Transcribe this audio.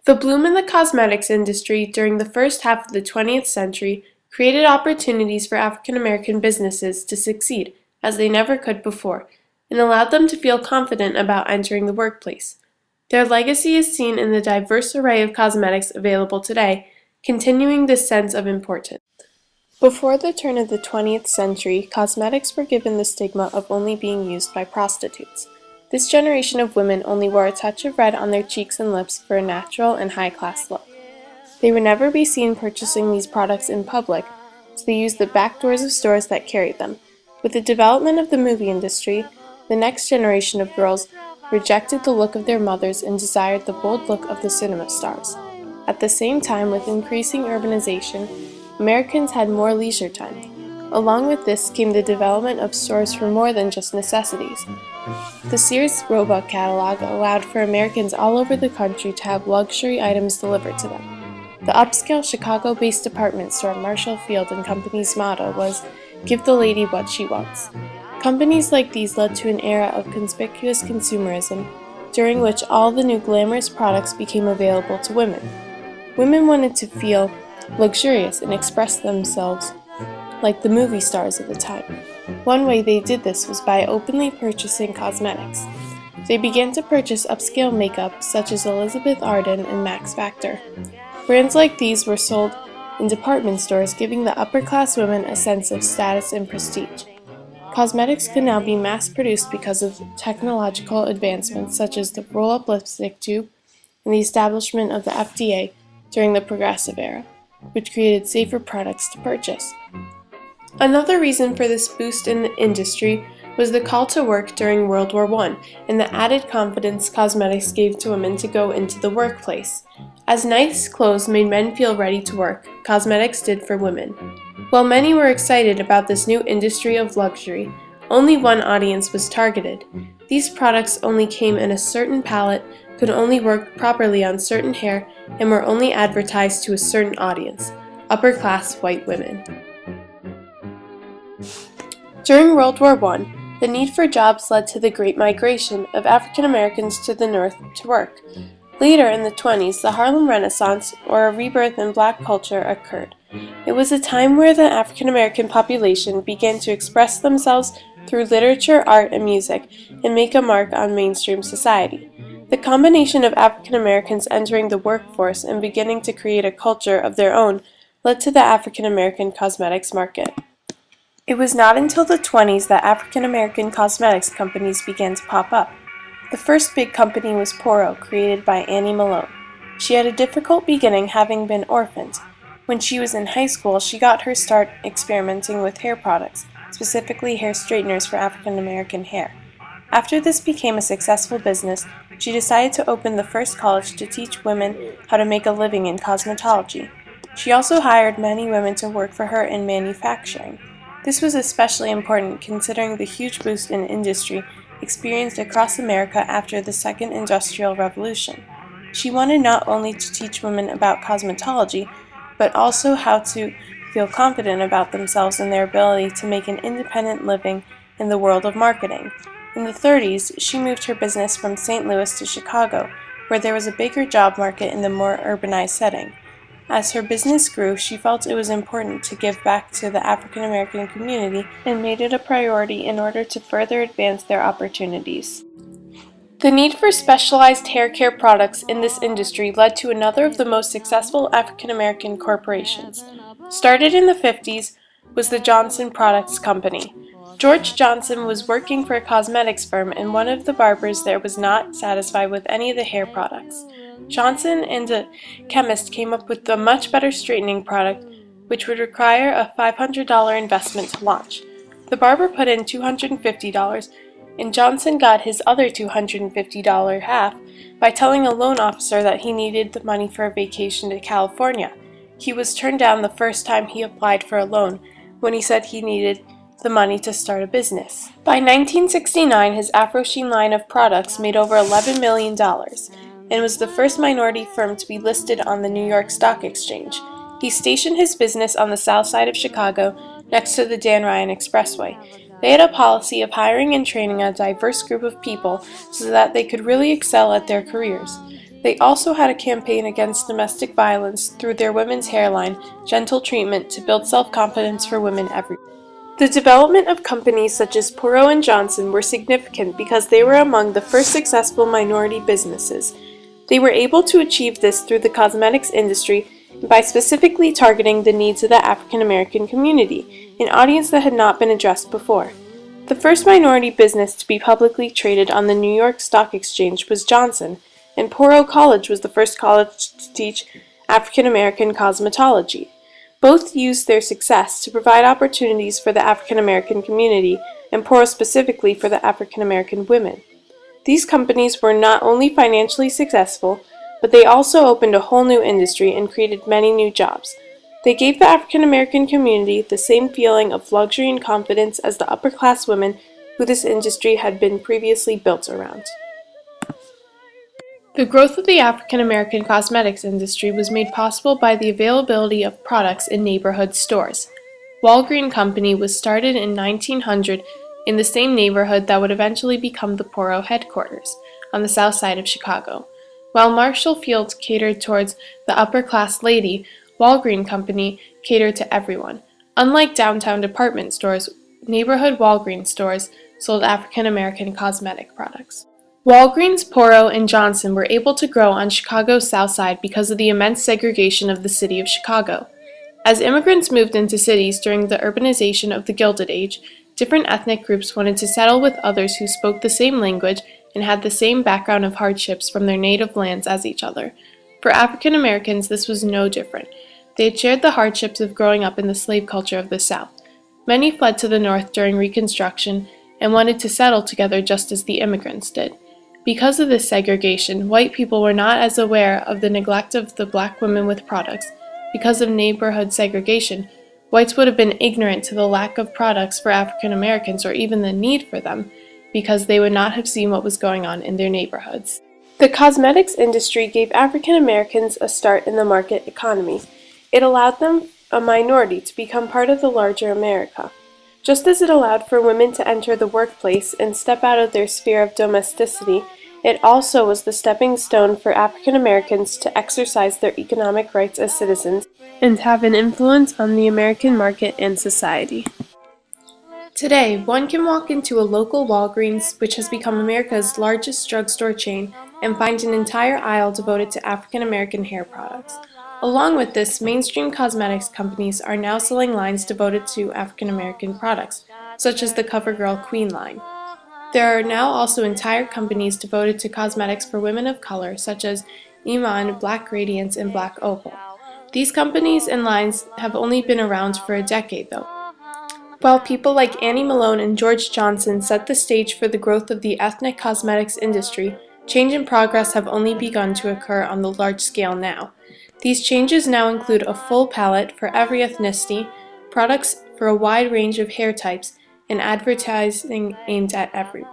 The bloom in the cosmetics industry during the first half of the 20th century created opportunities for African American businesses to succeed as they never could before, and allowed them to feel confident about entering the workplace. Their legacy is seen in the diverse array of cosmetics available today, continuing this sense of importance. Before the turn of the 20th century, cosmetics were given the stigma of only being used by prostitutes. This generation of women only wore a touch of red on their cheeks and lips for a natural and high-class look. They would never be seen purchasing these products in public, so they used the back doors of stores that carried them. With the development of the movie industry, the next generation of girls rejected the look of their mothers and desired the bold look of the cinema stars. At the same time, with increasing urbanization, Americans had more leisure time. Along with this came the development of stores for more than just necessities. The Sears Roebuck catalog allowed for Americans all over the country to have luxury items delivered to them. The upscale Chicago-based department store Marshall Field & Company's motto was, "Give the lady what she wants." Companies like these led to an era of conspicuous consumerism, during which all the new glamorous products became available to women. Women wanted to feel luxurious and express themselves like the movie stars of the time. One way they did this was by openly purchasing cosmetics. They began to purchase upscale makeup such as Elizabeth Arden and Max Factor. Brands like these were sold in department stores, giving the upper-class women a sense of status and prestige. Cosmetics could now be mass-produced because of technological advancements such as the roll-up lipstick tube and the establishment of the FDA during the Progressive Era, which created safer products to purchase. Another reason for this boost in the industry was the call to work during World War I and the added confidence cosmetics gave to women to go into the workplace. As nice clothes made men feel ready to work, cosmetics did for women. While many were excited about this new industry of luxury, only one audience was targeted. These products only came in a certain palette, could only work properly on certain hair, and were only advertised to a certain audience, upper-class white women. During World War I, the need for jobs led to the Great Migration of African Americans to the North to work. Later in the 20s, the Harlem Renaissance, or a rebirth in black culture, occurred. It was a time where the African American population began to express themselves through literature, art, and music, and make a mark on mainstream society. The combination of African Americans entering the workforce and beginning to create a culture of their own led to the African American cosmetics market. It was not until the 20s that African American cosmetics companies began to pop up. The first big company was Poro, created by Annie Malone. She had a difficult beginning, having been orphaned. When she was in high school, she got her start experimenting with hair products, specifically hair straighteners for African American hair. After this became a successful business, she decided to open the first college to teach women how to make a living in cosmetology. She also hired many women to work for her in manufacturing. This was especially important considering the huge boost in industry experienced across America after the Second Industrial Revolution. She wanted not only to teach women about cosmetology, but also how to feel confident about themselves and their ability to make an independent living in the world of marketing. In the 30s, she moved her business from St. Louis to Chicago, where there was a bigger job market in the more urbanized setting. As her business grew, she felt it was important to give back to the African American community and made it a priority in order to further advance their opportunities. The need for specialized hair care products in this industry led to another of the most successful African American corporations. Started in the 50s was the Johnson Products Company. George Johnson was working for a cosmetics firm, and one of the barbers there was not satisfied with any of the hair products. Johnson and a chemist came up with a much better straightening product, which would require a $500 investment to launch. The barber put in $250, and Johnson got his other $250 half by telling a loan officer that he needed the money for a vacation to California. He was turned down the first time he applied for a loan when he said he needed the money to start a business. By 1969, his AfroSheen line of products made over $11 million and was the first minority firm to be listed on the New York Stock Exchange. He stationed his business on the south side of Chicago, next to the Dan Ryan Expressway. They had a policy of hiring and training a diverse group of people so that they could really excel at their careers. They also had a campaign against domestic violence through their women's hairline, Gentle Treatment, to build self-confidence for women everywhere. The development of companies such as Poro and Johnson were significant because they were among the first successful minority businesses. They were able to achieve this through the cosmetics industry and by specifically targeting the needs of the African American community, an audience that had not been addressed before. The first minority business to be publicly traded on the New York Stock Exchange was Johnson, and Poro College was the first college to teach African American cosmetology. Both used their success to provide opportunities for the African American community, and Poro specifically for the African American women. These companies were not only financially successful, but they also opened a whole new industry and created many new jobs. They gave the African American community the same feeling of luxury and confidence as the upper-class women who this industry had been previously built around. The growth of the African American cosmetics industry was made possible by the availability of products in neighborhood stores. Walgreen Company was started in 1900 in the same neighborhood that would eventually become the Poro headquarters, on the south side of Chicago. While Marshall Field catered towards the upper-class lady, Walgreen Company catered to everyone. Unlike downtown department stores, neighborhood Walgreens stores sold African American cosmetic products. Walgreens, Poro, and Johnson were able to grow on Chicago's south side because of the immense segregation of the city of Chicago. As immigrants moved into cities during the urbanization of the Gilded Age, different ethnic groups wanted to settle with others who spoke the same language and had the same background of hardships from their native lands as each other. For African Americans, this was no different. They had shared the hardships of growing up in the slave culture of the South. Many fled to the North during Reconstruction and wanted to settle together just as the immigrants did. Because of this segregation, white people were not as aware of the neglect of the black women with products. Because of neighborhood segregation, whites would have been ignorant to the lack of products for African Americans or even the need for them, because they would not have seen what was going on in their neighborhoods. The cosmetics industry gave African Americans a start in the market economy. It allowed them, a minority, to become part of the larger America. Just as it allowed for women to enter the workplace and step out of their sphere of domesticity, it also was the stepping stone for African Americans to exercise their economic rights as citizens and have an influence on the American market and society. Today, one can walk into a local Walgreens, which has become America's largest drugstore chain, and find an entire aisle devoted to African American hair products. Along with this, mainstream cosmetics companies are now selling lines devoted to African American products, such as the CoverGirl Queen line. There are now also entire companies devoted to cosmetics for women of color, such as Iman, Black Radiance, and Black Opal. These companies and lines have only been around for a decade, though. While people like Annie Malone and George Johnson set the stage for the growth of the ethnic cosmetics industry, change and progress have only begun to occur on the large scale now. These changes now include a full palette for every ethnicity, products for a wide range of hair types, and advertising aimed at everyone.